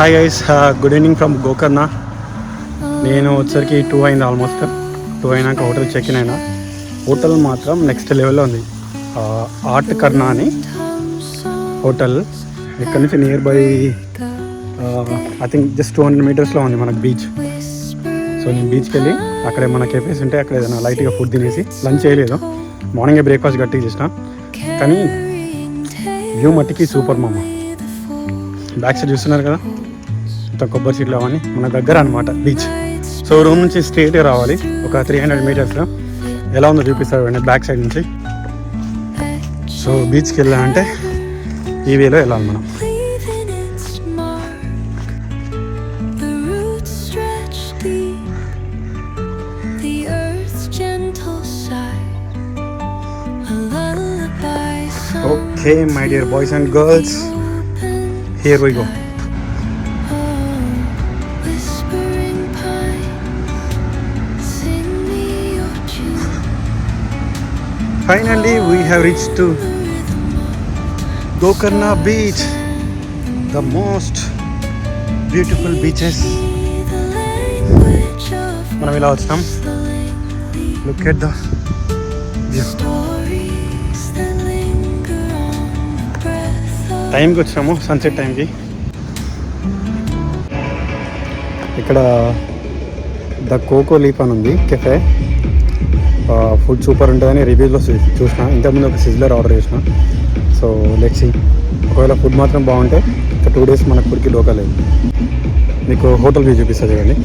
Hi guys, good evening from Gokarna. నేను వచ్చరికి 2 అయింది, ఆల్మోస్ట్ 2 అయినాక హోటల్ చెక్ ఇన్ అయినా. హోటల్ మాత్రం నెక్స్ట్ లెవెల్లో ఉంది. ఆర్ట్ కర్ణ అని హోటల్. ఇక్కడ నుంచి near by I think just 200 మీటర్స్లో ఉంది మనకు బీచ్. సో నేను బీచ్కి వెళ్ళి అక్కడే మన కెఫేస్ ఉంటే అక్కడ ఏదైనా లైట్గా ఫుడ్ తినేసి, లంచ్ చేయలేదు, మార్నింగే బ్రేక్ఫాస్ట్ గట్టిగా చేసిన. కానీ వ్యూ మట్టికి సూపర్ మామ. బ్యాక్ సైడ్ చూస్తున్నారు కదా, ఇంత కొబ్బరి చెట్లు అవన్నీ మన దగ్గర అనమాట బీచ్. సో రూమ్ నుంచి స్ట్రేట్గా రావాలి, ఒక 300 మీటర్స్లో. ఎలా ఉందో చూపిస్తారు బ్యాక్ సైడ్ నుంచి. సో బీచ్కి వెళ్ళాలంటే ఈ వేలో వెళ్ళాలి మనం. Okay my dear boys and girls, here we go. Finally we have reached to Gokarna beach, the most beautiful beaches. మనం ఇలా వచ్చాం. Look at the view. టైంకి వచ్చాము, సన్సెట్ టైంకి. ఇక్కడ ద కోకో లీఫ్ అని ఉంది కెఫే. ఫుడ్ సూపర్ ఉంటుందని రివ్యూలో చూసిన. ఇంతకుముందు ఒక సిజ్లర్ ఆర్డర్ చేసిన. సో లెట్స్ సీ, ఒకవేళ ఫుడ్ మాత్రం బాగుంటే ఒక 2 days మనకు ఫుడ్కి డోకలేదు. మీకు హోటల్ వ్యూ చూపిస్తుంది చూడండి.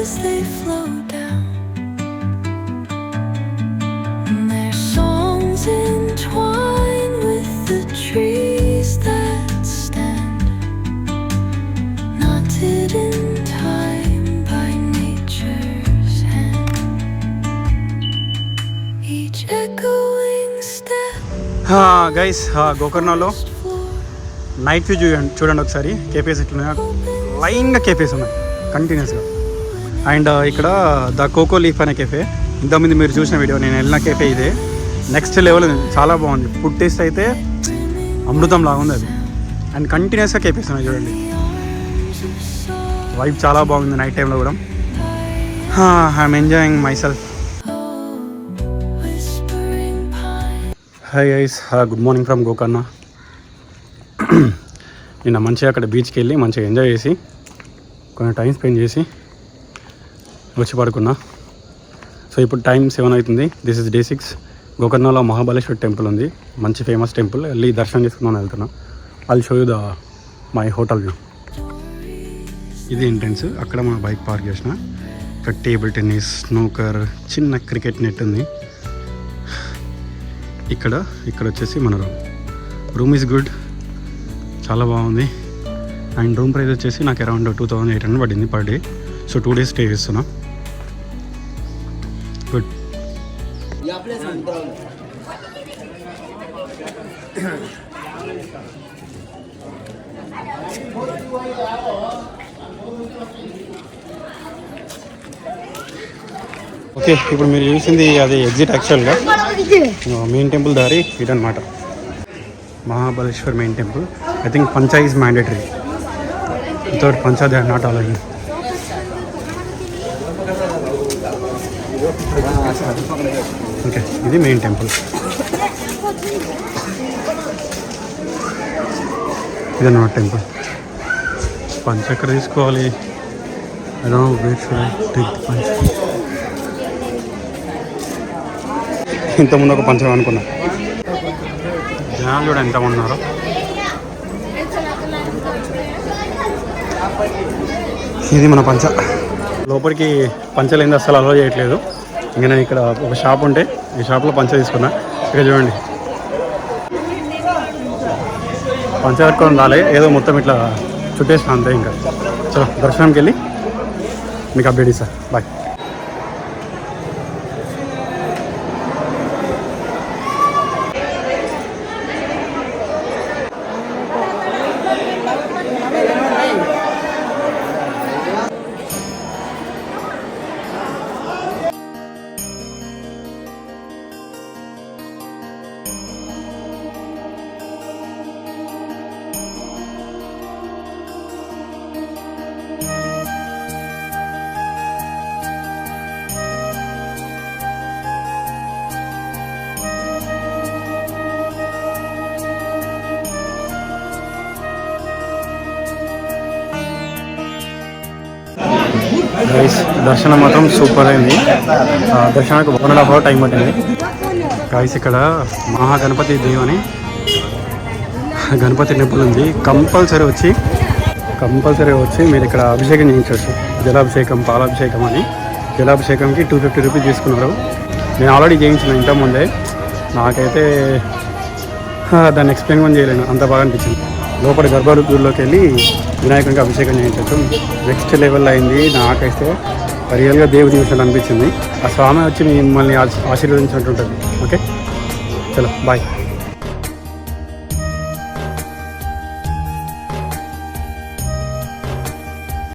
As they flow down, and their songs entwine with the trees that stand, knotted in time by nature's hand, each echoing step. Guys, గోకర్ణలో నైట్ వ్యూ చూడండి ఒకసారి. కేఫేస్ ఇట్లా లైన్గా కేఫేస్ ఉన్నాయి కంటిన్యూస్గా. అండ్ ఇక్కడ ద కోకో లీఫ్ అనే cafe, ఇంతకుముందు మీరు చూసిన వీడియో, నేను వెళ్ళిన కెఫే ఇదే. నెక్స్ట్ లెవెల్ ఉంది, చాలా బాగుంది. ఫుడ్ టేస్ట్ అయితే అమృతం లాగా ఉంది అది. అండ్ కంటిన్యూస్గా కేఫేస్ ఉన్నాయి చూడండి. వైబ్ చాలా బాగుంది నైట్ టైంలో కూడా. I'm enjoying my self. Hi guys, good morning from Gokarna. నిన్న మంచిగా అక్కడ బీచ్కి వెళ్ళి మంచిగా ఎంజాయ్ చేసి కొంచెం టైం స్పెండ్ చేసి వచ్చి పడుకున్నా. సో ఇప్పుడు టైం 7 అవుతుంది. This is day 6. గోకర్ణలో మహాబలేశ్వర్ టెంపుల్ ఉంది, మంచి ఫేమస్ టెంపుల్. వెళ్ళి దర్శనం చేసుకున్నాను వెళ్తున్నా. I'll show you the my hotel view. ఇది ఎంట్రన్స్. అక్కడ మన బైక్ పార్క్ చేసిన. ఇక్కడ టేబుల్ టెన్నిస్, స్నూకర్, చిన్న క్రికెట్ నెట్ ఉంది. ఇక్కడ వచ్చేసి మన రూమ్ ఈజ్ గుడ్, చాలా బాగుంది. అండ్ రూమ్ ప్రైస్ వచ్చేసి నాకు అరౌండ్ 2800 పడింది per day. So 2 days stay చేస్తున్నా. గుడ్. ఓకే, ఇప్పుడు మీరు చూసింది అది ఎగ్జిట్. యాక్చువల్గా మెయిన్ టెంపుల్ దారి ఇదన్నమాట, Mahabaleshwar main temple. I think pancha is mandatory. Without pancha they are not allowing. Okay, ఇది మెయిన్ టెంపుల్. ఇదన్నమాట టెంపుల్. పంచ ఎక్కడ తీసుకోవాలి? I don't know where should I take the pancha. ఇంతకుముందు ఒక పంచం అనుకున్నా. జనాలు కూడా ఎంతమంది ఉన్నారో. ఇది మన పంచ. లోపలికి పంచలు ఏంది అసలు అలౌ చేయట్లేదు. ఇంకా నేను ఇక్కడ ఒక షాప్ ఉంటే ఈ షాప్లో పంచ తీసుకున్నా. ఇక్కడ చూడండి, పంచ కట్టుకొని రాలే, ఏదో మొత్తం ఇట్లా చుట్టేసిన అంతే. ఇంకా చలో దర్శనంకి వెళ్ళి మీకు అప్డేట్ ఇస్తా. బాయ్. గైస్ దర్శనం మాత్రం సూపర్ అయింది. దర్శనానికి 1.5 hour టైం పట్టింది గైస్. ఇక్కడ మహాగణపతి దేవుని గణపతి టెంపుల్ ఉంది. కంపల్సరీ వచ్చి మీరు ఇక్కడ అభిషేకం చేయించవచ్చు. జలాభిషేకం, పాలాభిషేకం అని. జలాభిషేకంకి 250 రూపీస్ తీసుకున్నారు. నేను ఆల్రెడీ చేయించిన ఇంతకుముందే. నాకైతే దాన్ని ఎక్స్ప్లెయిన్ కూడా చేయలేను, అంత బాగా అనిపించింది. లోపల గర్భగుడిలోకి వెళ్ళి వినాయకునికి అభిషేకం చేయించవచ్చు. నెక్స్ట్ లెవెల్ అయింది. నాకైతే రియల్గా దేవుడి నిమిషాలు అనిపించింది. ఆ స్వామి వచ్చి మిమ్మల్ని ఆశీర్వదించినట్టు ఉంటుంది. ఓకే, చలో బాయ్.